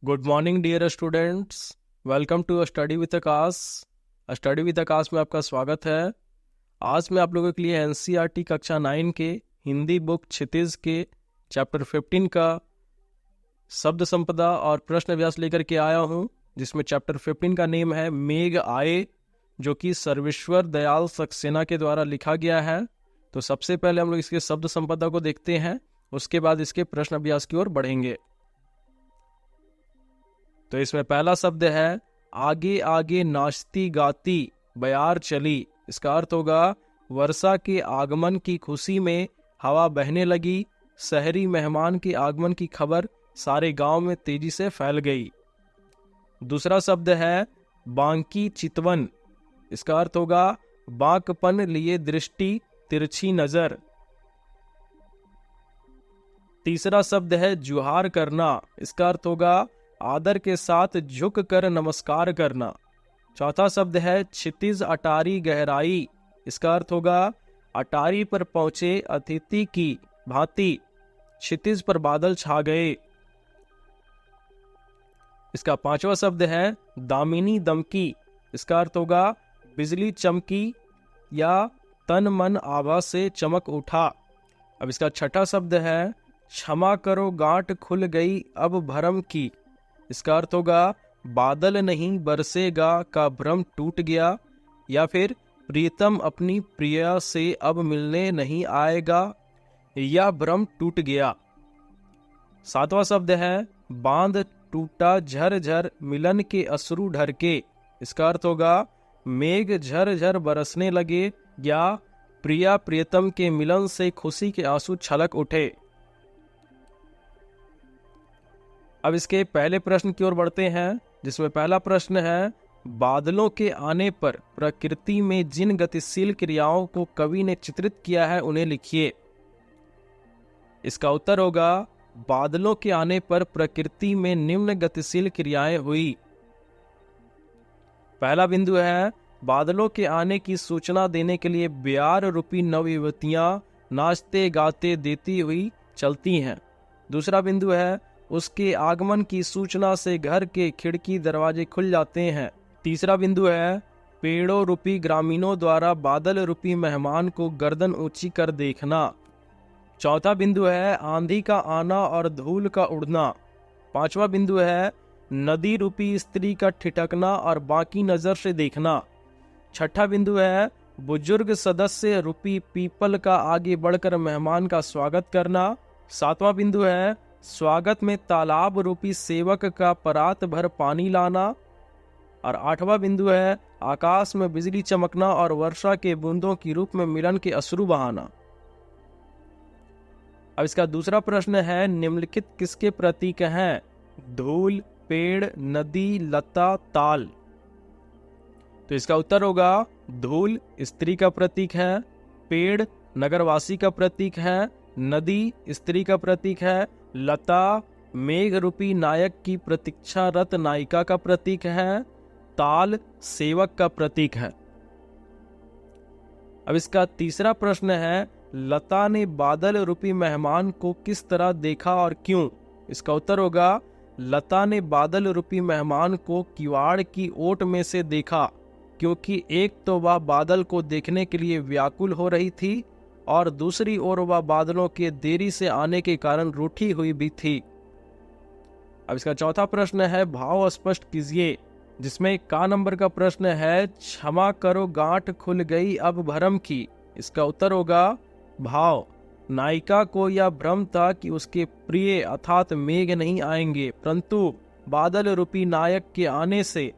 Good morning dear students. Welcome to study with Aakash. Study with Aakash में आपका स्वागत है। आज मैं आप लोगों के लिए एनसीईआरटी कक्षा 9 के हिंदी बुक क्षितिज के चैप्टर 15 का शब्द संपदा और प्रश्न व्यास लेकर के आया हूँ, जिसमें चैप्टर 15 का नेम है मेघ आए, जो कि सर्वेश्वर दयाल सक्सेना के द्वारा लिखा गया है। तो सबसे पहले हम लोग इसके शब्द संपदा को देखते हैं, उसके बाद इसके प्रश्न अभ्यास की ओर बढ़ेंगे। तो इसमें पहला शब्द है आगे आगे नाचती गाती बयार चली। इसका अर्थ होगा वर्षा के आगमन की खुशी में हवा बहने लगी, शहरी मेहमान के आगमन की खबर सारे गांव में तेजी से फैल गई। दूसरा शब्द है बांकी चितवन। इसका अर्थ होगा बांकपन लिए दृष्टि, तिरछी नजर। तीसरा शब्द है जुहार करना। इसका अर्थ होगा आदर के साथ झुक कर नमस्कार करना। चौथा शब्द है क्षितिज अटारी गहराई। इसका अर्थ होगा अटारी पर पहुंचे अतिथि की भांति क्षितिज पर बादल छा गए। इसका पांचवा शब्द है दामिनी दमकी। इसका अर्थ होगा बिजली चमकी या तन मन आभा से चमक उठा। अब इसका छठा शब्द है क्षमा करो गांठ खुल गई अब भरम की। इसका अर्थ होगा बादल नहीं बरसेगा का भ्रम टूट गया, या फिर प्रीतम अपनी प्रिया से अब मिलने नहीं आएगा, या भ्रम टूट गया। सातवां शब्द है बांध टूटा झरझर मिलन के अश्रु ढरके। इसका अर्थ होगा मेघ झरझर बरसने लगे या प्रिया प्रियतम के मिलन से खुशी के आंसू छलक उठे। अब इसके पहले प्रश्न की ओर बढ़ते हैं, जिसमें पहला प्रश्न है बादलों के आने पर प्रकृति में जिन गतिशील क्रियाओं को कवि ने चित्रित किया है उन्हें लिखिए। इसका उत्तर होगा बादलों के आने पर प्रकृति में निम्न गतिशील क्रियाएं हुई। पहला बिंदु है बादलों के आने की सूचना देने के लिए ब्यार रूपी नवयुवतियां नाचते गाते देती हुई चलती हैं। दूसरा बिंदु है उसके आगमन की सूचना से घर के खिड़की दरवाजे खुल जाते हैं। तीसरा बिंदु है पेड़ों रूपी ग्रामीणों द्वारा बादल रूपी मेहमान को गर्दन ऊंची कर देखना। चौथा बिंदु है आंधी का आना और धूल का उड़ना। पांचवा बिंदु है नदी रूपी स्त्री का ठिठकना और बाकी नजर से देखना। छठा बिंदु है बुजुर्ग सदस्य रूपी पीपल का आगे बढ़कर मेहमान का स्वागत करना। सातवां बिंदु है स्वागत में तालाब रूपी सेवक का परात भर पानी लाना। और आठवां बिंदु है आकाश में बिजली चमकना और वर्षा के बूंदों की रूप में मिलन के अश्रु बहाना। अब इसका दूसरा प्रश्न है निम्नलिखित किसके प्रतीक हैं? धूल, पेड़, नदी, लता, ताल। तो इसका उत्तर होगा धूल स्त्री का प्रतीक है, पेड़ नगरवासी का प्रतीक है, नदी स्त्री का प्रतीक है, लता मेघ रूपी नायक की प्रतीक्षारत नायिका का प्रतीक है, ताल सेवक का प्रतीक है। अब इसका तीसरा प्रश्न है लता ने बादल रूपी मेहमान को किस तरह देखा और क्यों? इसका उत्तर होगा लता ने बादल रूपी मेहमान को किवाड़ की ओट में से देखा, क्योंकि एक तो वह बादल को देखने के लिए व्याकुल हो रही थी और दूसरी ओर वह बादलों के देरी से आने के कारण रूठी हुई भी थी। अब इसका चौथा प्रश्न है भाव स्पष्ट कीजिए, जिसमें का नंबर का प्रश्न है क्षमा करो गांठ खुल गई अब भरम की। इसका उत्तर होगा भाव। नायिका को यह भ्रम था कि उसके प्रिय अर्थात मेघ नहीं आएंगे, परंतु बादल रूपी नायक के आने से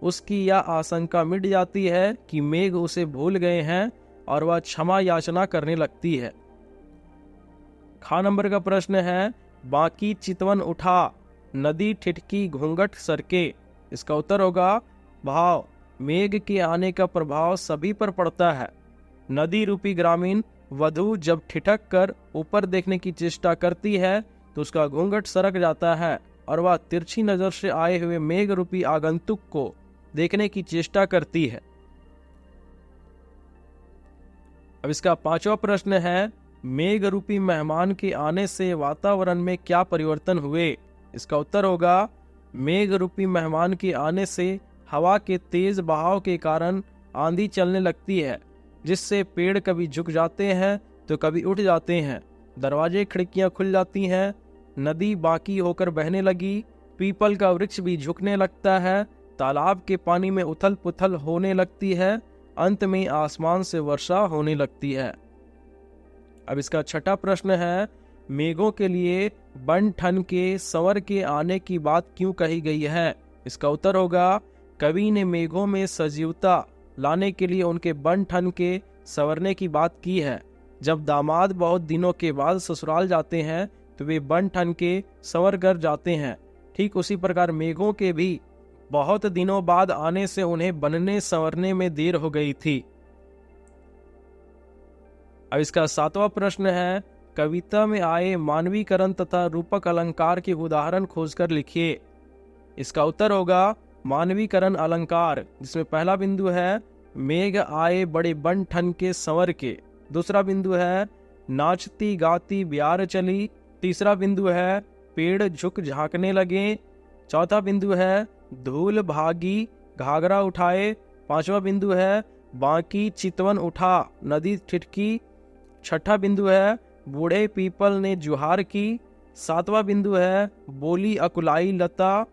उसकी यह आशंका मिट जाती है कि मेघ उसे भूल गए हैं और वह क्षमा याचना करने लगती है। खा नंबर का प्रश्न है बाकी चितवन उठा नदी ठिठकी घूंघट सरके। इसका उत्तर होगा भाव। मेघ के आने का प्रभाव सभी पर पड़ता है। नदी रूपी ग्रामीण वधु जब ठिठक कर ऊपर देखने की चेष्टा करती है तो उसका घूंघट सरक जाता है और वह तिरछी नजर से आए हुए मेघ रूपी आगंतुक को देखने की चेष्टा करती है। अब इसका पांचवा प्रश्न है मेघ रूपी मेहमान के आने से वातावरण में क्या परिवर्तन हुए? इसका उत्तर होगा मेघ रूपी मेहमान के आने से हवा के तेज बहाव के कारण आंधी चलने लगती है, जिससे पेड़ कभी झुक जाते हैं तो कभी उठ जाते हैं। दरवाजे खिड़कियां खुल जाती हैं, नदी बाकी होकर बहने लगी, पीपल का वृक्ष भी झुकने लगता है, तालाब के पानी में उथल पुथल होने लगती है, अंत में आसमान से वर्षा होने लगती है। अब इसका छठा प्रश्न है, मेघों के लिए बन ठन के संवर के आने की बात क्यों कही गई है? इसका उत्तर होगा, कवि ने मेघों में सजीवता लाने के लिए उनके बन ठन के संवरने की बात की है। जब दामाद बहुत दिनों के बाद ससुराल जाते हैं तो वे बन ठन के संवर कर जाते हैं। ठीक उसी प्रकार मेघों के भी बहुत दिनों बाद आने से उन्हें बनने संवरने में देर हो गई थी। अब इसका सातवां प्रश्न है, कविता में आए मानवीकरण तथा रूपक अलंकार के उदाहरण खोजकर लिखिए। इसका उत्तर होगा मानवीकरण अलंकार, जिसमें पहला बिंदु है मेघ आए बड़े बन ठन के संवर के, दूसरा बिंदु है नाचती गाती ब्यार चली, तीसरा बिंदु है पेड़ झुक झांकने लगे, चौथा बिंदु है धूल भागी घाघरा उठाए, पांचवा बिंदु है बांकी चितवन उठा नदी ठिठकी, छठा बिंदु है बूढ़े पीपल ने जुहार की, सातवां बिंदु है बोली अकुलाई लता,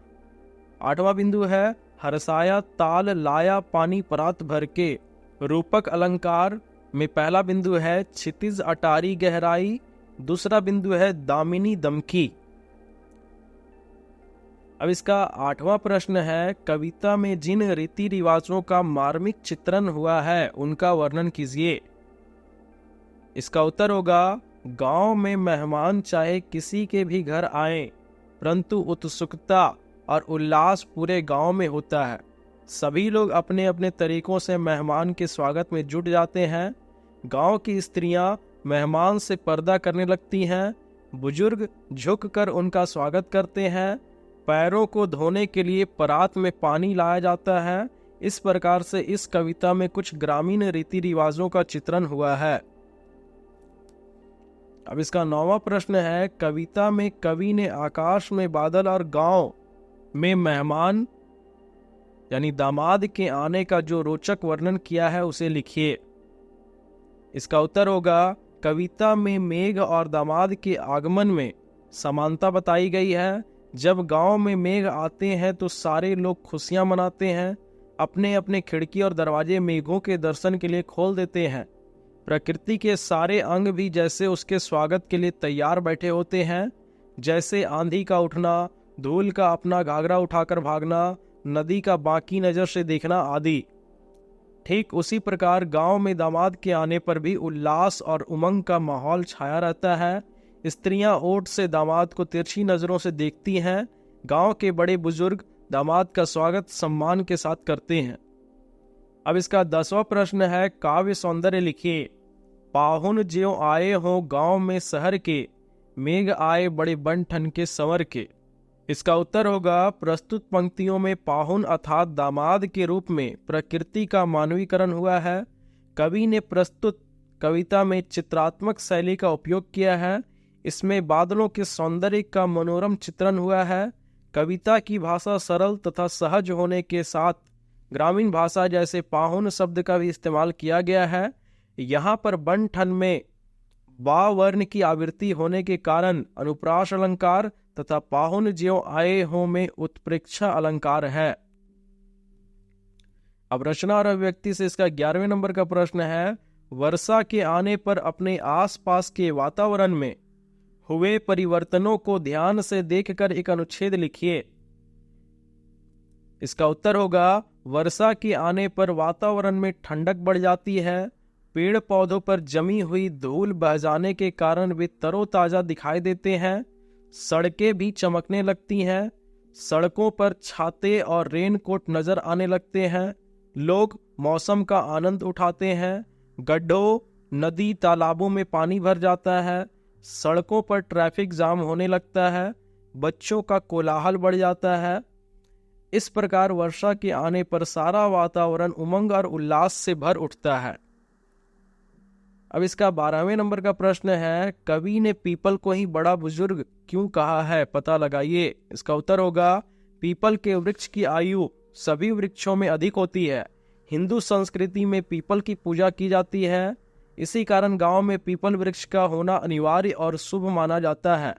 आठवां बिंदु है हरसाया ताल लाया पानी परात भर के। रूपक अलंकार में पहला बिंदु है क्षितिज अटारी गहराई, दूसरा बिंदु है दामिनी दमकी। अब इसका आठवां प्रश्न है, कविता में जिन रीति रिवाजों का मार्मिक चित्रण हुआ है उनका वर्णन कीजिए। इसका उत्तर होगा, गांव में मेहमान चाहे किसी के भी घर आए, परंतु उत्सुकता और उल्लास पूरे गांव में होता है। सभी लोग अपने अपने तरीकों से मेहमान के स्वागत में जुट जाते हैं। गांव की स्त्रियां मेहमान से पर्दा करने लगती हैं, बुजुर्ग झुककर उनका स्वागत करते हैं, पैरों को धोने के लिए परात में पानी लाया जाता है। इस प्रकार से इस कविता में कुछ ग्रामीण रीति रिवाजों का चित्रण हुआ है। अब इसका नौवां प्रश्न है, कविता में कवि ने आकाश में बादल और गांव में मेहमान यानी दामाद के आने का जो रोचक वर्णन किया है उसे लिखिए। इसका उत्तर होगा, कविता में मेघ और दामाद के आगमन में समानता बताई गई है। जब गांव में मेघ आते हैं तो सारे लोग खुशियां मनाते हैं, अपने अपने खिड़की और दरवाजे मेघों के दर्शन के लिए खोल देते हैं। प्रकृति के सारे अंग भी जैसे उसके स्वागत के लिए तैयार बैठे होते हैं, जैसे आंधी का उठना, धूल का अपना घाघरा उठाकर भागना, नदी का बाकी नजर से देखना आदि। ठीक उसी प्रकार गांव में दामाद के आने पर भी उल्लास और उमंग का माहौल छाया रहता है। स्त्रियां ओट से दामाद को तिरछी नजरों से देखती हैं। गांव के बड़े बुजुर्ग दामाद का स्वागत सम्मान के साथ करते हैं। अब इसका 10वां प्रश्न है, काव्य सौंदर्य लिखिए। पाहुन ज्यों आए हों गांव में शहर के, मेघ आए बड़े बन ठन के संवर के। इसका उत्तर होगा, प्रस्तुत पंक्तियों में पाहुन अर्थात दामाद के रूप में प्रकृति का मानवीकरण हुआ है। कवि ने प्रस्तुत कविता में चित्रात्मक शैली का उपयोग किया है। इसमें बादलों के सौंदर्य का मनोरम चित्रण हुआ है। कविता की भाषा सरल तथा सहज होने के साथ ग्रामीण भाषा जैसे पाहुन शब्द का भी इस्तेमाल किया गया है। यहाँ पर बन ठन में बा वर्ण की आवृत्ति होने के कारण अनुप्रास अलंकार तथा पाहुन ज्यों आए हों में उत्प्रेक्षा अलंकार है। अब रचना और अभिव्यक्ति से इसका 11वें नंबर का प्रश्न है, वर्षा के आने पर अपने आसपास के वातावरण में हुए परिवर्तनों को ध्यान से देखकर एक अनुच्छेद लिखिए। इसका उत्तर होगा, वर्षा के आने पर वातावरण में ठंडक बढ़ जाती है। पेड़ पौधों पर जमी हुई धूल बह जाने के कारण वे तरोताजा दिखाई देते हैं। सड़कें भी चमकने लगती हैं। सड़कों पर छाते और रेनकोट नजर आने लगते हैं। लोग मौसम का आनंद उठाते हैं। गड्ढों, नदी, तालाबों में पानी भर जाता है। सड़कों पर ट्रैफिक जाम होने लगता है। बच्चों का कोलाहल बढ़ जाता है। इस प्रकार वर्षा के आने पर सारा वातावरण उमंग और उल्लास से भर उठता है। अब इसका 12वें नंबर का प्रश्न है, कवि ने पीपल को ही बड़ा बुजुर्ग क्यों कहा है, पता लगाइए। इसका उत्तर होगा, पीपल के वृक्ष की आयु सभी वृक्षों में अधिक होती है। हिंदू संस्कृति में पीपल की पूजा की जाती है। इसी कारण गांव में पीपल वृक्ष का होना अनिवार्य और शुभ माना जाता है।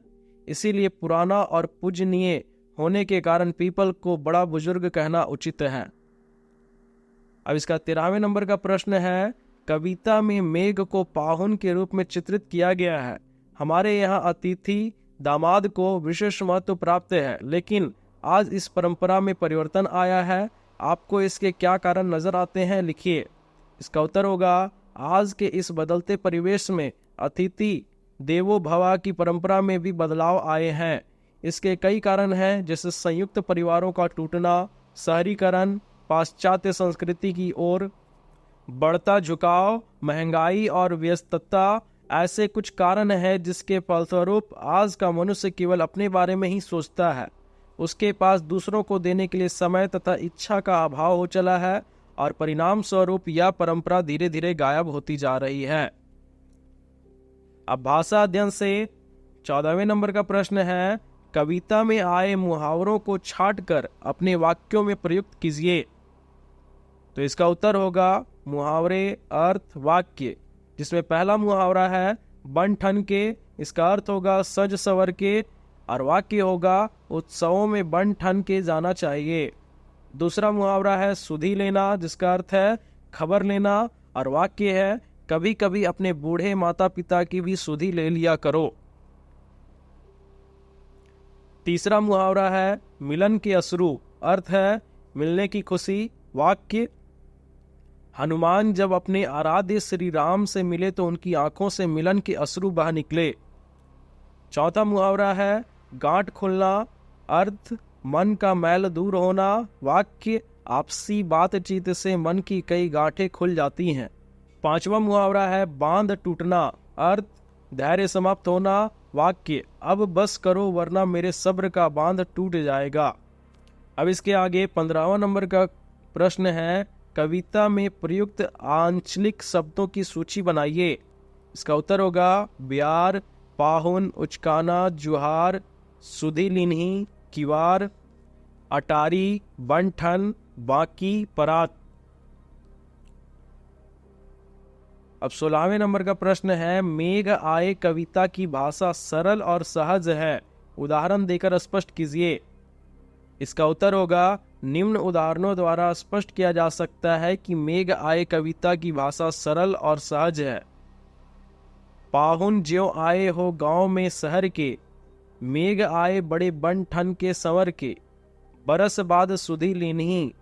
इसीलिए पुराना और पूजनीय होने के कारण पीपल को बड़ा बुजुर्ग कहना उचित है। अब इसका 13वें नंबर का प्रश्न है, कविता में मेघ को पाहुन के रूप में चित्रित किया गया है। हमारे यहाँ अतिथि दामाद को विशेष महत्व प्राप्त है, लेकिन आज इस परंपरा में परिवर्तन आया है। आपको इसके क्या कारण नजर आते हैं, लिखिए। इसका उत्तर होगा, आज के इस बदलते परिवेश में अतिथि देवो भव की परंपरा में भी बदलाव आए हैं। इसके कई कारण हैं, जैसे संयुक्त परिवारों का टूटना, शहरीकरण, पाश्चात्य संस्कृति की ओर बढ़ता झुकाव, महंगाई और व्यस्तता। ऐसे कुछ कारण हैं जिसके फलस्वरूप आज का मनुष्य केवल अपने बारे में ही सोचता है। उसके पास दूसरों को देने के लिए समय तथा इच्छा का अभाव हो चला है और परिणाम स्वरूप यह परंपरा धीरे धीरे गायब होती जा रही है। अब भाषा अध्ययन से 14वें नंबर का प्रश्न है, कविता में आए मुहावरों को छांटकर अपने वाक्यों में प्रयुक्त कीजिए। तो इसका उत्तर होगा मुहावरे, अर्थ, वाक्य, जिसमें पहला मुहावरा है बन ठन के। इसका अर्थ होगा सज सवर के, और वाक्य होगा उत्सवों में बन ठन के जाना चाहिए। दूसरा मुहावरा है सुधि लेना, जिसका अर्थ है खबर लेना, और वाक्य है कभी कभी अपने बूढ़े माता पिता की भी सुधि ले लिया करो। तीसरा मुहावरा है मिलन के अश्रु, अर्थ है मिलने की खुशी। वाक्य, हनुमान जब अपने आराध्य श्री राम से मिले तो उनकी आंखों से मिलन के अश्रु बह निकले। चौथा मुहावरा है गांठ खुलना, अर्थ मन का मैल दूर होना। वाक्य, आपसी बातचीत से मन की कई गांठें खुल जाती हैं। पांचवा मुहावरा है बांध टूटना, अर्थ धैर्य समाप्त होना। वाक्य, अब बस करो वरना मेरे सब्र का बांध टूट जाएगा। अब इसके आगे 15वां नंबर का प्रश्न है, कविता में प्रयुक्त आंचलिक शब्दों की सूची बनाइए। इसका उत्तर होगा ब्यार, पाहुन, उचकाना, जुहार, सुधि लिन्ही, किवार, अटारी, बंठन, बाकी, परात। अब 16वें नंबर का प्रश्न है, मेघ आए कविता की भाषा सरल और सहज है, उदाहरण देकर स्पष्ट कीजिए। इसका उत्तर होगा निम्न उदाहरणों द्वारा स्पष्ट किया जा सकता है कि मेघ आए कविता की भाषा सरल और सहज है। पाहुन ज्यों आए हो गांव में शहर के, मेघ आए बड़े बन ठन के संवर के, बरस बाद सुधि लेन्ही,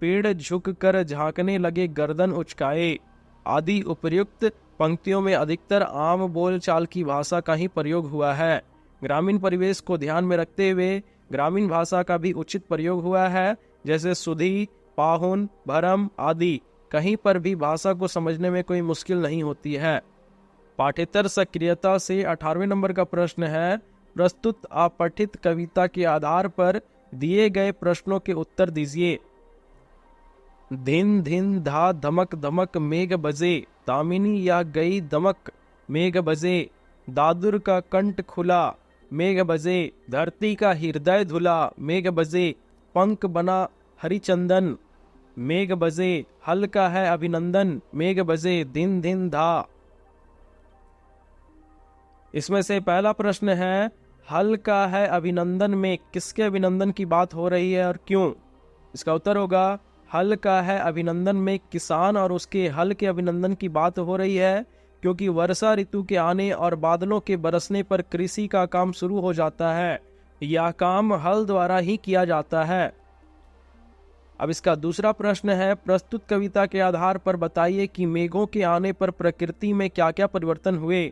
पेड़ झुक कर झांकने लगे गर्दन उचकाए, आदि उपर्युक्त पंक्तियों में अधिकतर आम बोलचाल की भाषा का ही प्रयोग हुआ है। ग्रामीण परिवेश को ध्यान में रखते हुए ग्रामीण भाषा का भी उचित प्रयोग हुआ है, जैसे सुधि, पाहुन, भरम आदि। कहीं पर भी भाषा को समझने में कोई मुश्किल नहीं होती है। पाठ्येतर सक्रियता से 18वें नंबर का प्रश्न है, प्रस्तुत अपठित कविता के आधार पर दिए गए प्रश्नों के उत्तर दीजिए। धिन धिन धा धमक धमक मेघ बजे, दामिनी या गई दमक मेघ बजे, दादुर का कंठ खुला मेघ बजे, धरती का हृदय धुला मेघ बजे, पंख बना हरिचंदन मेघ बजे, हल्का है अभिनंदन मेघ बजे, दिन दिन धा। इसमें से पहला प्रश्न है, हल्का है अभिनंदन में किसके अभिनंदन की बात हो रही है और क्यों? इसका उत्तर होगा हल्का है अभिनंदन में किसान और उसके हल के अभिनंदन की बात हो रही है, क्योंकि वर्षा ऋतु के आने और बादलों के बरसने पर कृषि का काम शुरू हो जाता है। यह काम हल द्वारा ही किया जाता है। अब इसका दूसरा प्रश्न है, प्रस्तुत कविता के आधार पर बताइए कि मेघों के आने पर प्रकृति में क्या क्या परिवर्तन हुए।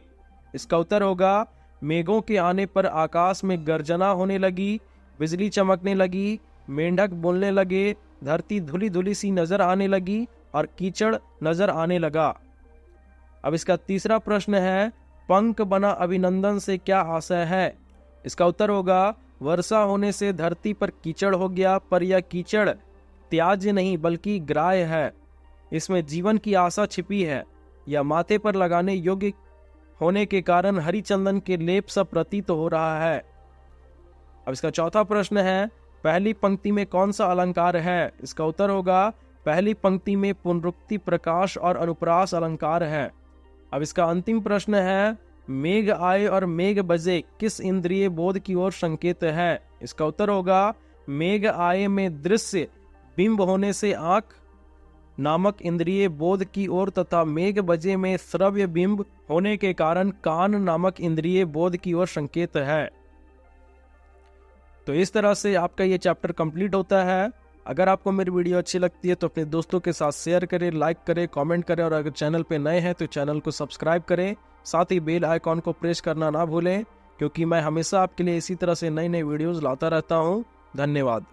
इसका उत्तर होगा मेघों के आने पर आकाश में गर्जना होने लगी, बिजली चमकने लगी, मेंढक बोलने लगे, धरती धुली धुली सी नजर आने लगी और कीचड़ नजर आने लगा। अब इसका तीसरा प्रश्न है, पंख बना अभिनंदन से क्या आशय है। इसका उत्तर होगा वर्षा होने से धरती पर कीचड़ हो गया, पर यह कीचड़ त्याज्य नहीं बल्कि ग्राह्य है। इसमें जीवन की आशा छिपी है। यह माथे पर लगाने योग्य होने के कारण हरिचंदन के लेप सा प्रतीत हो रहा है। अब इसका चौथा प्रश्न है, पहली पंक्ति में कौन सा अलंकार है? इसका उत्तर होगा पहली पंक्ति में पुनरुक्ति, प्रकाश और अनुप्रास अलंकार है। अब इसका अंतिम प्रश्न है, मेघ आए और मेघ बजे किस इंद्रिय बोध की ओर संकेत है? इसका उत्तर होगा मेघ आए में दृश्य बिंब होने से आंख नामक इंद्रिय बोध की ओर तथा मेघ बजे में श्रव्य बिंब होने के कारण कान नामक इंद्रिय बोध की ओर संकेत है। तो इस तरह से आपका ये चैप्टर कंप्लीट होता है। अगर आपको मेरी वीडियो अच्छी लगती है तो अपने दोस्तों के साथ शेयर करें, लाइक करें, कमेंट करें और अगर चैनल पे नए हैं तो चैनल को सब्सक्राइब करें। साथ ही बेल आइकॉन को प्रेस करना ना भूलें, क्योंकि मैं हमेशा आपके लिए इसी तरह से नई नई वीडियोस लाता रहता हूँ। धन्यवाद।